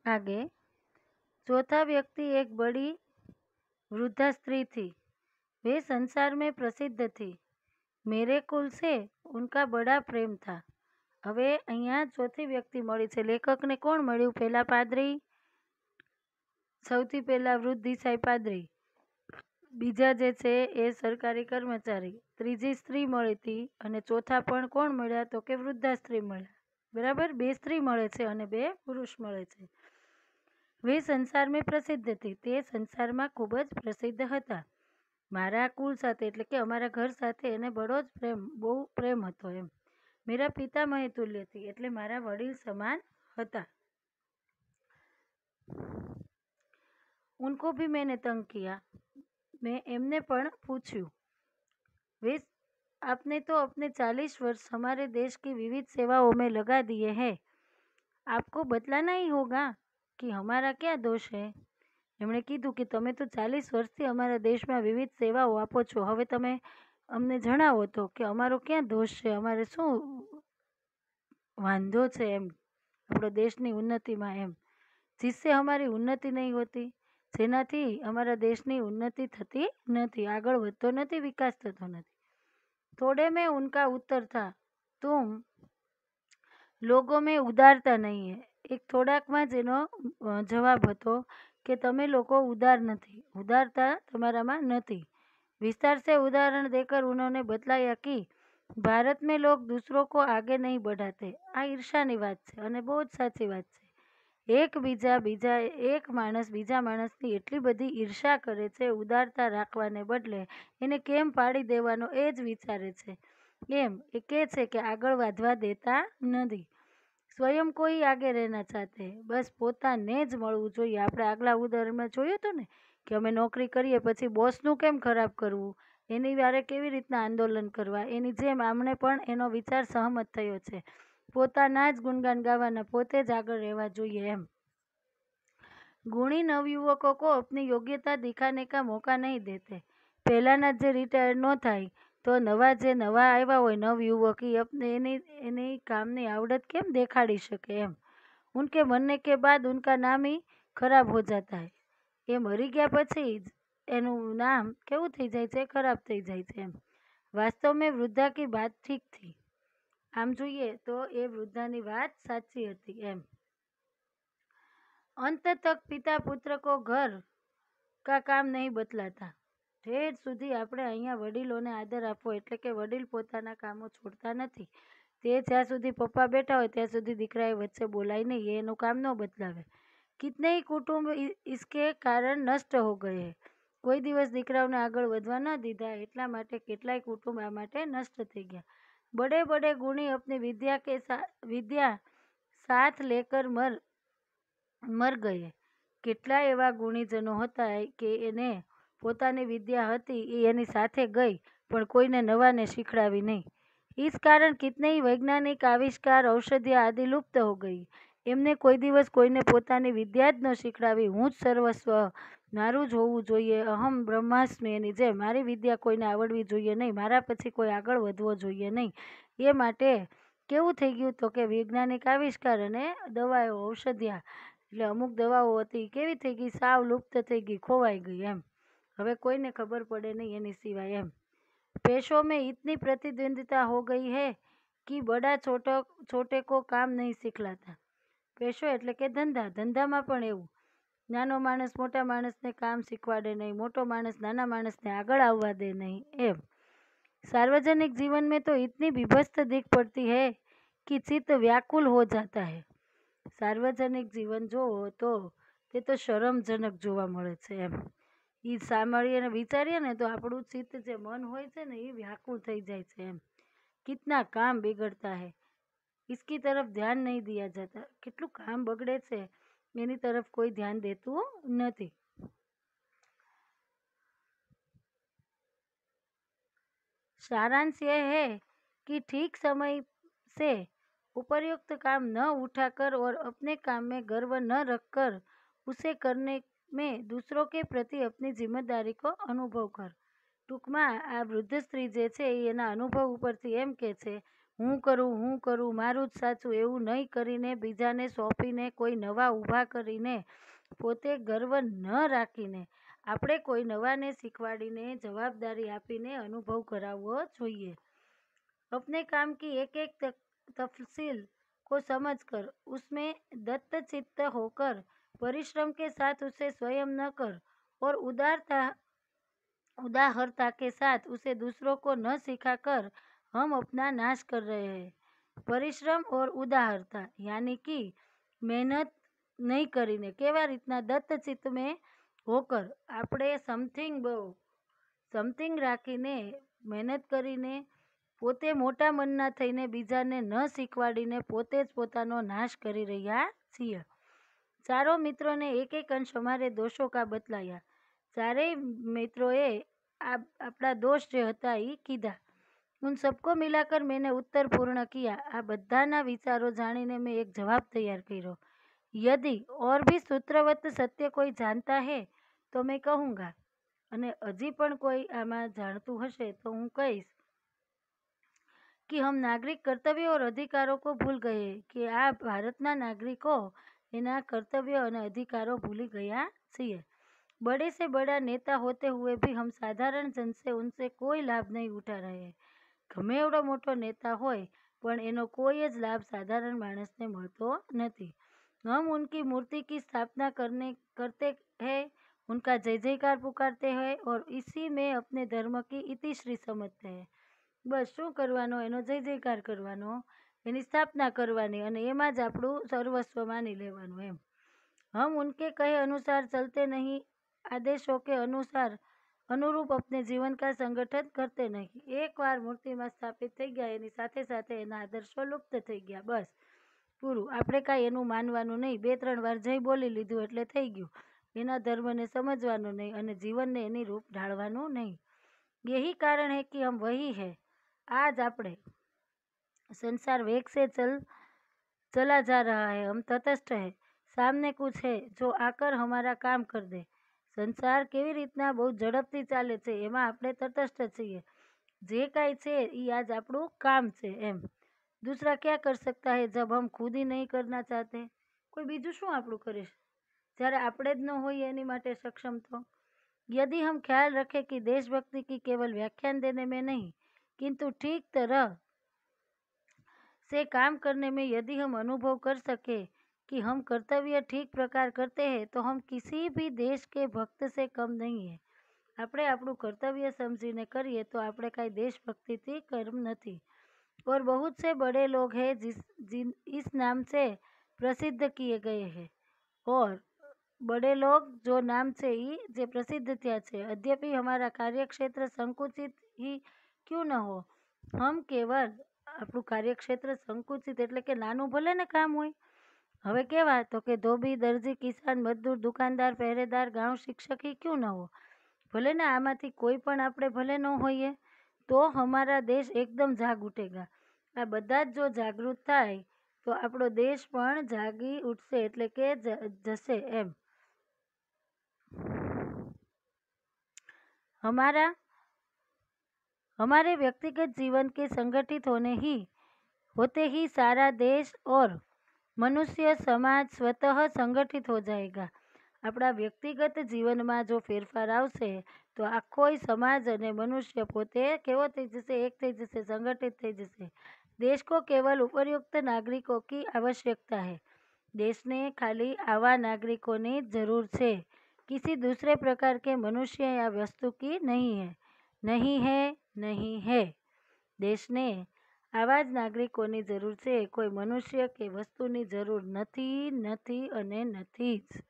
आगे चौथा व्यक्ति एक बड़ी वृद्धा स्त्री थी। वे संसार में प्रसिद्ध थी। मेरे कुल से उनका बड़ा प्रेम था। હવે અહીંયા ચોથી વ્યક્તિ મળી છે લેખકને। કોણ મળ્યું? પહેલા પાદરી, સૌથી પહેલા વૃદ્ધ ઈસાઈ પાદરી, બીજા જે છે એ સરકારી કર્મચારી, ત્રીજી સ્ત્રી મળી હતી અને ચોથા પણ કોણ મળ્યા? તો કે વૃદ્ધા સ્ત્રી મળ્યા। બરાબર, બે સ્ત્રી મળે છે અને બે પુરુષ મળે છે। वे संसार में प्रसिद्ध थी, તે સંસારમાં ખૂબ જ પ્રસિદ્ધ હતા। મારા કુલ સાથે એટલે કે અમારા ઘર સાથે એને બહુ પ્રેમ હતો એમ। मेरा पितामह तुल्य थी એટલે મારા વડીલ સમાન હતા। उनको भी मैंने तंग किया, मैं एमने पण पूछ्યું। वे आपने तो अपने 40 वर्ष हमारे देश की विविध सेवाओं में लगा दिए हैं, आपको बतलाना ही होगा कि हमारा क्या दोष है। એમણે કીધું કે તમે તો 40 વર્ષથી અમારા દેશમાં વિવિધ સેવાઓ આપો છો, હવે તમે અમને જણાવો તો કે અમારો ક્યાં દોષ છે, અમારે શું વાંધો છે એમ આપણો દેશની ઉન્નતિમાં એમ। जिससे हमारी उन्नति नहीं होती, જેનાથી અમારા દેશની ઉન્નતિ થતી નથી, આગળ વધતો નથી, વિકાસ થતો નથી। थोड़े में उनका उत्तर था, तुम लोगों में उदारता नहीं है। एक થોડાકમાં જેનો જવાબ હતો કે તમે લોકો ઉદાર નથી, ઉદારતા તમારામાં નથી। विस्तार से उदाहरण देकर उन्होंने बतलाया कि भारत में लोग दूसरों को आगे नहीं बढ़ाते। आ ईर्ष्यानी વાત છે અને બહુ જ સાચી વાત છે। એક માણસ બીજા માણસની એટલી બધી ઈર્ષા કરે છે, ઉદારતા રાખવાને બદલે એને કેમ પાડી દેવાનો એ જ વિચારે છે એમ એ કહે છે કે આગળ વધવા દેતા નથી। સ્વયં કોઈ આગે રહેના ચાહતે, બસ પોતાને જ મળવું જોઈએ। આપણે આગલા ઉદાહરણમાં જોયું હતું ને કે અમે નોકરી કરીએ પછી બોસનું કેમ ખરાબ કરવું, એની વારે કેવી રીતના આંદોલન કરવા, એની જેમ આમણે પણ એનો વિચાર સહમત થયો છે। પોતાના જ ગુણગાન ગાવાના, પોતે જ આગળ રહેવા જોઈએ એમ। गुणी नवयुवकों को अपनी योग्यता दिखाने का मौका नहीं देते। પહેલાના જે રિટાયર ન થાય તો નવા જે નવા આવ્યા હોય નવયુવક એ अपने એની કામની આવડત કેમ દેખાડી શકે એમ। उनके मरने के बाद उनका नाम ही खराब हो जाता है। એ મરી ગયા પછી એનું નામ કેવું થઈ જાય છે? ખરાબ થઈ જાય છે એમ। वास्तव में वृद्धा की बात ठीक थी। આમ જોઈએ તો એ વૃદ્ધાની વાત સાચી હતી એમ। अंत तक पिता पुत्र को घर का काम नहीं बतलाता। ઠેર સુધી આપણે અહીંયા વડીલોને આદર આપવો એટલે કે વડીલ પોતાના કામો છોડતા નથી। તે જ્યાં સુધી પપ્પા બેઠા હોય ત્યાં સુધી દીકરાએ વચ્ચે બોલાય નહીં, એ એનું કામ ન બદલાવે। कितने ही कुटुंब इसके कारण नष्ट हो गए हैं। કોઈ દિવસ દીકરાઓને આગળ વધવા ન દીધા એટલા માટે કેટલાય કુટુંબ આ માટે નષ્ટ થઈ ગયા। बड़े बड़े गुणी अपनी विद्या साथ लेकर मर गए। કેટલા એવા ગુણીજનો હતા કે એને પોતાની વિદ્યા હતી એ એની સાથે ગઈ પણ કોઈને નવાને શીખડાવી નહીં। इस कारण कितने ही वैज्ञानिक आविष्कार, औषधियाँ आदि लुप्त हो गई। એમને કોઈ દિવસ કોઈને પોતાની વિદ્યા જ ન શીખડાવી, હું જ સર્વસ્વ, મારું જ હોવું જોઈએ, અહમ બ્રહ્માસ્મિ, એની જે મારી વિદ્યા કોઈને આવડવી જોઈએ નહીં, મારા પછી કોઈ આગળ વધવો જોઈએ નહીં। એ માટે કેવું થઈ ગયું તો કે વૈજ્ઞાનિક આવિષ્કાર અને દવાઓ, ઔષધિયા એટલે અમુક દવાઓ હતી કેવી થઈ ગઈ? સાવ લુપ્ત થઈ ગઈ, ખોવાઈ ગઈ એમ। હવે કોઈને ખબર પડે નહીં એની સિવાય એમ। पेशों में इतनी प्रतिद्वंदिता हो गई है कि बड़ा छोटे को काम नहीं सिखलाता। पेशो એટલે કે ધંધા, ધંધામાં પણ એવું નાનો માણસ મોટા માણસને કામ શીખવાડે નહીં, મોટો માણસ નાના માણસને આગળ આવવા દે નહીં એમ। सार्वजनिक जीवन में तो इतनी विभत्स दिख पड़ती है कि चित्त व्याकुल हो जाता है। सार्वजनिक जीवन જોવો તો તે તો શરમજનક જોવા મળે છે એમ। એ સાંભળીએ ને વિચારીએ ને તો આપણું ચિત્ત જે મન હોય છે ને એ વ્યાકુળ થઈ જાય છે એમ। कितना काम बिगड़ता है, इसकी तरफ ध्यान नहीं दिया जाता। કેટલું કામ બગડે છે એની તરફ કોઈ ધ્યાન દેતું નથી। सारांश यह है कि ठीक समय से उपर्युक्त काम न उठाकर और अपने काम में गर्व न रखकर उसे करने में दूसरों के प्रति अपनी जिम्मेदारी को अनुभव कर। ટૂંકમાં આ વૃદ્ધ સ્ત્રી જે છે એ એના અનુભવ ઉપરથી એમ કહે છે હું કરું, મારું જ સાચું એવું નહીં કરીને, બીજાને સોંપીને, કોઈ નવા ઊભા કરીને, પોતે ગર્વ ન રાખીને, આપણે કોઈ નવાને શીખવાડીને, જવાબદારી આપીને અનુભવ કરાવવો જોઈએ। अपने काम की एक एक तफसील को समझकर उसमें दत्तचित्त होकर परिश्रम के साथ उसे स्वयं न कर और उदारता के साथ उसे दूसरों को न सिखाकर हम अपना नाश कर रहे हैं। परिश्रम और उदारता यानी कि મહેનત નહીં કરીને કેવા રીતના દત્તચિત્ત में होकर આપણે સમથિંગ રાખીને મહેનત કરીને પોતે મોટા મનના થઈને બીજાને ન શીખવાડીને પોતે જ પોતાનો નાશ કરી રહ્યા છીએ। चारों मित्रों ने एक एक अंश हमारे दोषों का बतलाया। चारेय मित्रोए अपना दोष जो हता ई कीधा। उन सबको मिलाकर मैंने उत्तर पूर्ण किया। आ बधाना विचारों जाणीने मैं एक जवाब तैयार कर्यो। यदि और भी सूत्रवत सत्य कोई जानता है तो मैं कहूँगा, अने हजी पण कोई आमां जाणतुं हशे तो हूँ कहीश कि हम नागरिक कर्तव्यों और अधिकारों को भूल गए कि आ भारतना नागरिकों एना कर्तव्यों और अधिकारों भूली गया छीए। बड़े से बड़ा नेता होते हुए भी हम साधारण जन से उनसे कोई लाभ नहीं उठा रहे। गमे एवडो मोटो नेता होय पण एनो कोई ज लाभ साधारण माणसने मळतो नथी। हम उनकी मूर्ति की स्थापना करते हैं, उनका जय जयकार पुकारते हैं और इसी में अपने धर्म की इतिश्री समझते हैं। बस शू करवानो, एनो जय जयकार करवानो, एनी स्थापना करवानी अने एमां ज आपणुं सर्वस्व मानी लेवानुं एम। हम उनके कहे अनुसार चलते नहीं, आदेशों के अनुरूप अपने जीवन का संगठन करते नहीं। एक बार मूर्ति में स्थापित थई गया एनी साथे साथे एना आदर्शो लुप्त थई गया। बस पूरुं, आपणे कांई एनुं मानवानुं नहीं। 2-3 वार जय बोली लीधुं एटले थई गयुं। एना धर्मने समजवानुं नहीं अने जीवनने एनी रूप ढाळवानुं नहीं। यही कारण है कि हम वही है। आज आपणे संसार वेग से चला जा रहा है, हम तटस्थ है। सामने कुछ है जो आकर हमारा काम कर दे। संसार केवी रीतना बहुत झड़पथी चाले छे एमां आपणे तटस्थ छीए। जे कांई छे ई आज आपणुं काम छे एम। दूसरा क्या कर सकता है जब हम खुद ही नहीं करना चाहते? कोई बीजું શું આપણું કરે જ્યારે આપણે જ ન હોઈએ એની માટે સક્ષમ તો? यदि हम ख्याल रखें कि देशभक्ति की केवल व्याख्यान देने में नहीं किंतु ठीक तरह से काम करने में यदि हम अनुभव कर सके कि हम कर्तव्य ठीक प्रकार करते हैं तो हम किसी भी देश के भक्त से कम नहीं है। આપણે આપણું કર્તવ્ય સમજીને કરીએ તો આપણે કાંઈ દેશભક્તિથી કર્મ નથી। और बहुत से बड़े लोग हैं जिन इस नाम से प्रसिद्ध किए गए हैं और बड़े लोग जो नाम से ही जे प्रसिद्ध थया छे। यद्यपि हमारा कार्यक्षेत्र संकुचित ही क्यों न हो, हम केवल આપણું કાર્યક્ષેત્ર સંકુચિત એટલે કે નાનું ભલે ને કામ હોય। હવે કેવા તો કે ધોબી, દરજી, કિસાન, મજદૂર, દુકાનદાર, પહેરેદાર, ગાંવ શિક્ષક ही क्यों न हो, ભલે ને આમાંથી કોઈ પણ આપણે ભલે ન હોઈએ તો हमारा देश एकदम जाग उठेगा। આ બધા જ જો જાગૃત થાય તો આપણો દેશ પણ જાગી ઉઠશે એટલે કે જશે એમ। हमारे व्यक्तिगत जीवन के संगठित होते ही सारा देश और मनुष्य समाज स्वतः संगठित हो जाएगा। अपना व्यक्तिगत जीवन में जो फेरफार आवशे तो आखो समाज और मनुष्य पोते केवो थई जशे, एक थई जशे, संगठित थई जशे। देश को केवल उपयुक्त नागरिकों की आवश्यकता है। देश ने खाली आवा नागरिकों की जरूर है, किसी दूसरे प्रकार के मनुष्य या वस्तु की नहीं है। नहीं है, नहीं है। देश ने आवा ज नागरिकों की जरूर है, कोई मनुष्य के वस्तु की जरूर नहीं, नहीं अने नहीं ज।